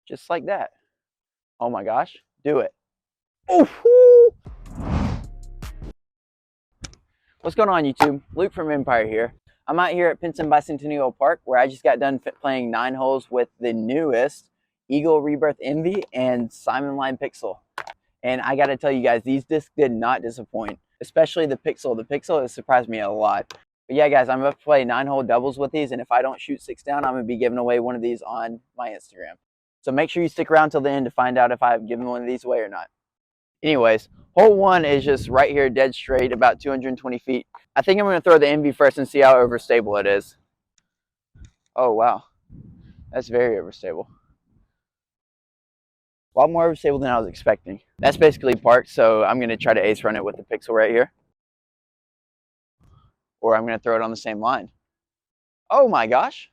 Just like that. Oh my gosh, do it. Oh, what's going on YouTube? Luke from Empire here. I'm out here at Pinson Bicentennial Park where I just got done playing 9 holes with the newest Eagle Rebirth Envy and Simon Line Pixel. And I gotta tell you guys, these discs did not disappoint, especially the Pixel. The Pixel has surprised me a lot. But yeah guys, I'm about to play 9-hole doubles with these, and if I don't shoot 6 down, I'm gonna be giving away one of these on my Instagram. So make sure you stick around till the end to find out if I've given one of these away or not. Anyways, hole 1 is just right here, dead straight, about 220 feet. I think I'm going to throw the Envy first and see how overstable it is. Oh, wow. That's very overstable. A lot more overstable than I was expecting. That's basically parked, so I'm going to try to ace run it with the Pixel right here. Or I'm going to throw it on the same line. Oh my gosh.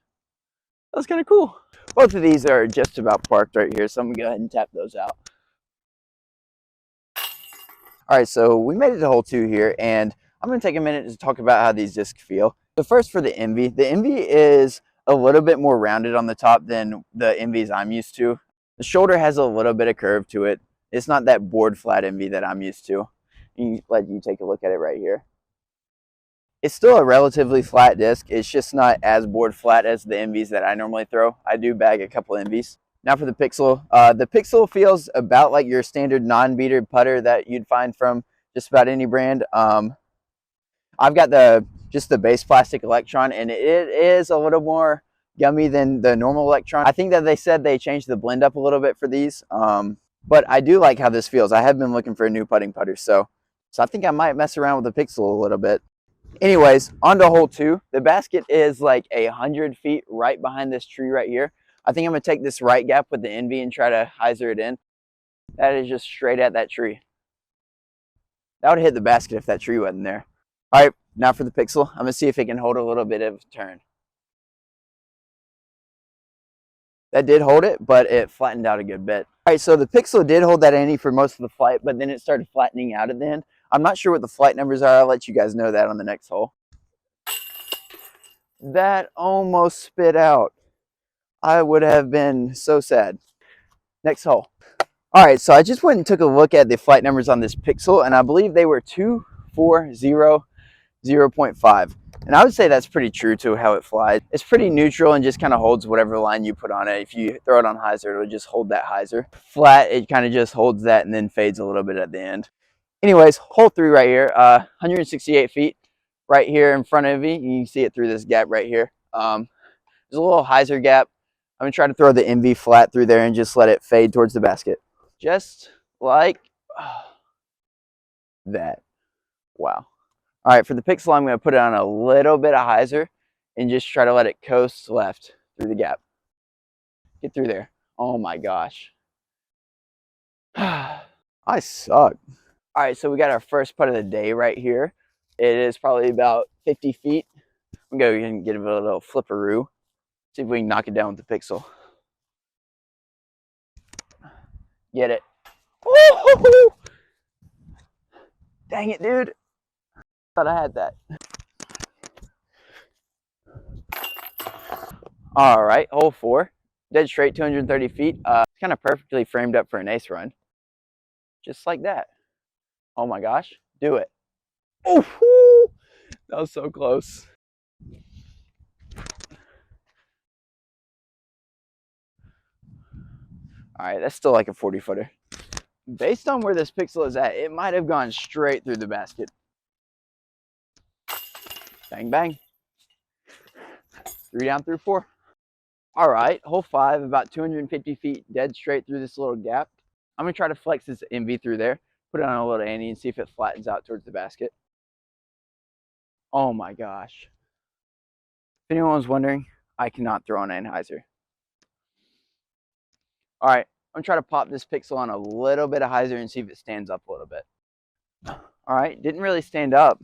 That's kind of cool. Both of these are just about parked right here, so I'm going to go ahead and tap those out. All right, so we made it to hole 2 here, and I'm going to take a minute to talk about how these discs feel. So first for the Envy. The Envy is a little bit more rounded on the top than the Envies I'm used to. The shoulder has a little bit of curve to it. It's not that board flat Envy that I'm used to. Let you take a look at it right here. It's still a relatively flat disc. It's just not as board flat as the Envies that I normally throw. I do bag a couple Envies. Now for the Pixel feels about like your standard non-beater putter that you'd find from just about any brand. I've got just the base plastic Electron, and it is a little more gummy than the normal Electron. I think that they said they changed the blend up a little bit for these, but I do like how this feels. I have been looking for a new putting putter, so I think I might mess around with the Pixel a little bit. Anyways, on to hole 2. The basket is like 100 feet right behind this tree right here. I think I'm going to take this right gap with the Envy and try to hyzer it in. That is just straight at that tree. That would have hit the basket if that tree wasn't there. All right, now for the Pixel. I'm going to see if it can hold a little bit of a turn. That did hold it, but it flattened out a good bit. All right, so the Pixel did hold that ante for most of the flight, but then it started flattening out at the end. I'm not sure what the flight numbers are. I'll let you guys know that on the next hole. That almost spit out. I would have been so sad. Next hole. All right, so I just went and took a look at the flight numbers on this Pixel, and I believe they were 240, 0.5. And I would say that's pretty true to how it flies. It's pretty neutral and just kind of holds whatever line you put on it. If you throw it on hyzer, it'll just hold that hyzer. Flat, it kind of just holds that and then fades a little bit at the end. Anyways, hole 3 right here, 168 feet right here in front of you. You can see it through this gap right here. There's a little hyzer gap. I'm going to try to throw the Envy flat through there and just let it fade towards the basket. Just like that. Wow. All right, for the Pixel, I'm going to put it on a little bit of hyzer and just try to let it coast left through the gap. Get through there. Oh my gosh. I suck. All right, so we got our first putt of the day right here. It is probably about 50 feet. I'm going to give it a little flipperoo. See if we can knock it down with the Pixel. Get it. Woo-hoo-hoo! Dang it, dude. Thought I had that. All right, hole 4. Dead straight, 230 feet. It's kind of perfectly framed up for an ace run. Just like that. Oh my gosh, do it. Oh, that was so close. All right, that's still like a 40-footer. Based on where this Pixel is at, it might have gone straight through the basket. Bang, bang. 3 down through 4. All right, hole 5, about 250 feet dead straight through this little gap. I'm going to try to flex this Envy through there, put it on a little ante and see if it flattens out towards the basket. Oh my gosh. If anyone was wondering, I cannot throw an hyzer. All right, I'm going to try to pop this Pixel on a little bit of hyzer and see if it stands up a little bit. All right, didn't really stand up.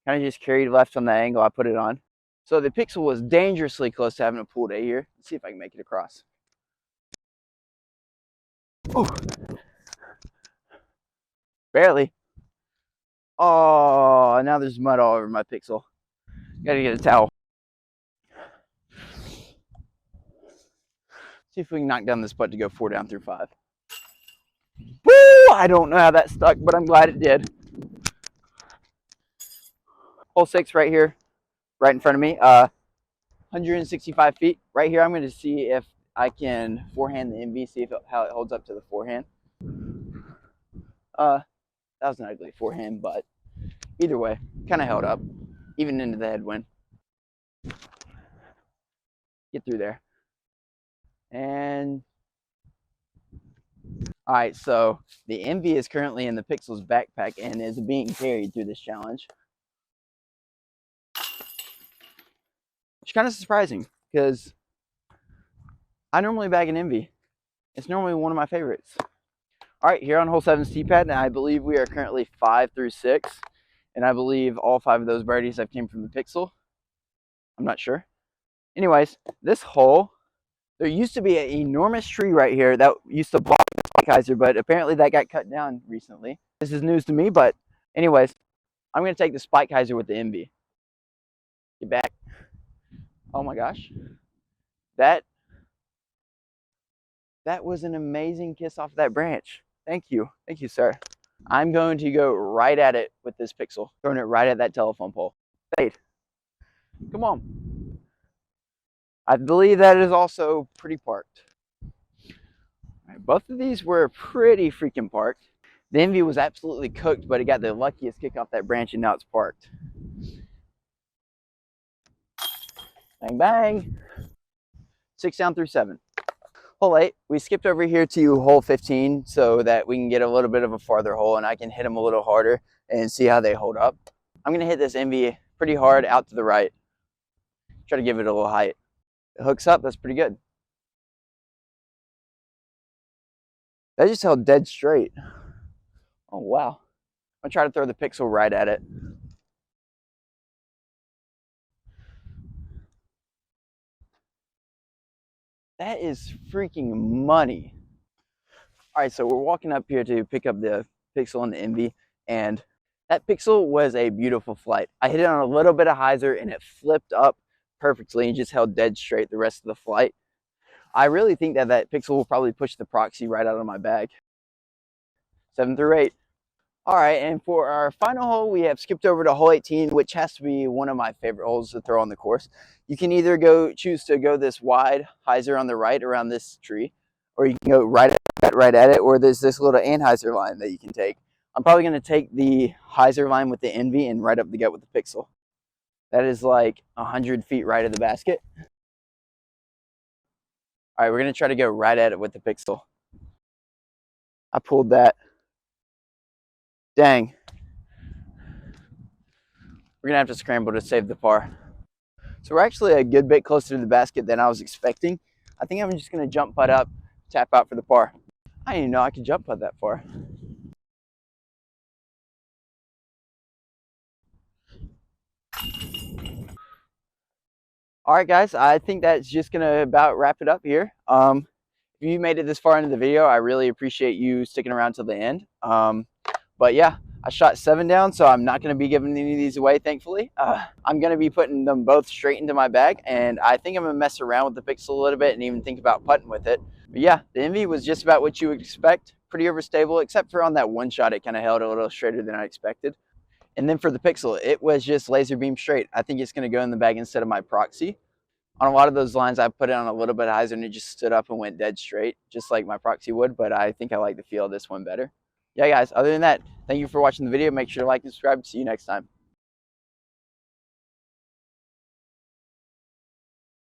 Kind of just carried left on the angle I put it on. So the Pixel was dangerously close to having a pool day here. Let's see if I can make it across. Ooh. Barely. Oh, now there's mud all over my Pixel. Gotta get a towel. See if we can knock down this putt to go 4 down through 5. Woo! I don't know how that stuck, but I'm glad it did. Hole 6 right here, right in front of me. 165 feet. Right here, I'm going to see if I can forehand the MV, see how it holds up to the forehand. That was an ugly forehand, but either way, kind of held up, even into the headwind. Get through there. And all right, so the MV is currently in the Pixel's backpack and is being carried through this challenge. It's kind of surprising because I normally bag an MV. It's normally one of my favorites. All right, here on hole 7's tee pad, and I believe we are currently 5 through 6, and I believe all 5 of those birdies have came from the Pixel. I'm not sure. Anyways, this hole, there used to be an enormous tree right here that used to block the spike hyzer, but apparently that got cut down recently. This is news to me, but anyways, I'm going to take the spike hyzer with the MV. Get back. Oh my gosh. That was an amazing kiss off that branch. Thank you. Thank you, sir. I'm going to go right at it with this Pixel, throwing it right at that telephone pole. Fade. Come on. I believe that is also pretty parked. Right, both of these were pretty freaking parked. The MV was absolutely cooked, but it got the luckiest kick off that branch, and now it's parked. Bang, bang. 6 down through 7. Hole 8, we skipped over here to hole 15 so that we can get a little bit of a farther hole and I can hit them a little harder and see how they hold up. I'm going to hit this MV pretty hard out to the right. Try to give it a little height. It hooks up, that's pretty good. That just held dead straight. Oh, wow. I'm going to try to throw the Pixel right at it. That is freaking money. All right, so we're walking up here to pick up the Pixel and the MV, and that Pixel was a beautiful flight. I hit it on a little bit of hyzer, and it flipped up perfectly and just held dead straight the rest of the flight. I really think that that Pixel will probably push the proxy right out of my bag. 7 through 8. All right, and for our final hole, we have skipped over to hole 18, which has to be one of my favorite holes to throw on the course. You can either choose to go this wide hyzer on the right around this tree, or you can go right at it, or there's this little anhyzer line that you can take. I'm probably going to take the hyzer line with the MV and right up the gut with the Pixel. That is like 100 feet right of the basket. All right, we're going to try to go right at it with the Pixel. I pulled that. Dang. We're going to have to scramble to save the par. So we're actually a good bit closer to the basket than I was expecting. I think I'm just going to jump putt up, tap out for the par. I didn't even know I could jump putt that far. All right, guys, I think that's just going to about wrap it up here. If you made it this far into the video, I really appreciate you sticking around till the end. But yeah, I shot 7 down, so I'm not going to be giving any of these away, thankfully. I'm going to be putting them both straight into my bag, and I think I'm going to mess around with the Pixel a little bit and even think about putting with it. But yeah, the MV was just about what you would expect. Pretty overstable, except for on that one shot, it kind of held a little straighter than I expected. And then for the Pixel, it was just laser beam straight. I think it's going to go in the bag instead of my proxy. On a lot of those lines, I put it on a little bit of hyzer and it just stood up and went dead straight, just like my proxy would, but I think I like the feel of this one better. Yeah, guys, other than that, thank you for watching the video. Make sure to like and subscribe. See you next time.